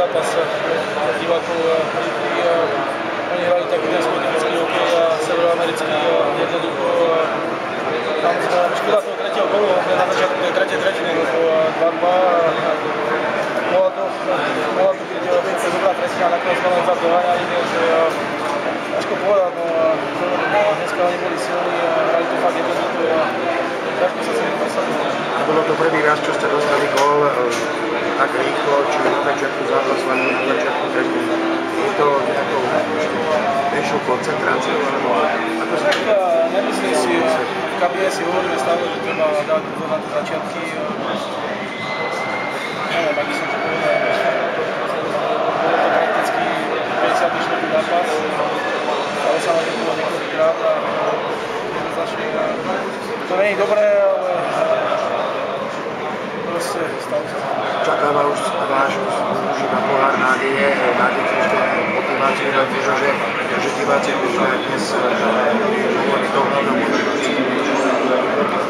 zápas divákov. Oni hrali taký ten specifický hokej a severoamerický jednoducho. Tam škoda toho tretieho gólu, na začiatku tej tretej tretiny, 2-2. Mohla to byť veľmi dobrá tretina, nakoniec sme len tak doháňali, takže ťažko povedať, no dneska oni boli silní a hrali to fakt jednoducho a ťažko sa celý presadilo. Bolo to prvý raz, čo ste dostali gól tak rýchlo, či na začiatku zápasu, alebo na začiatku tretiny. Je to nejakou väčšou koncentráciou? Nemyslím si, v kabine si hovoríme stále, že treba dať pozor na tie začiatky. Neviem, ak by som to povedal, bolo to prakticky 54. zápas, ale sa na to bolo niekoľkýkrát a jednoznačne to nie je dobré, ale proste stalo sa. Čakáva už váš na pohár nádeje, máte ešte motiváciu, že diváci už dnes hovorí to hlavnou motiváciu.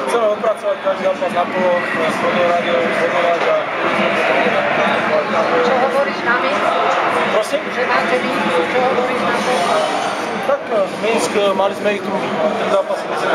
Chceme odpracovať každý zápas na polo, hodnovať a... Čo hovoríš na Minsk? Prosím? Že máte Minsk, čo hovoríš na polo? Tak Minsk, mali sme ich tu 3 zápasy, myslím,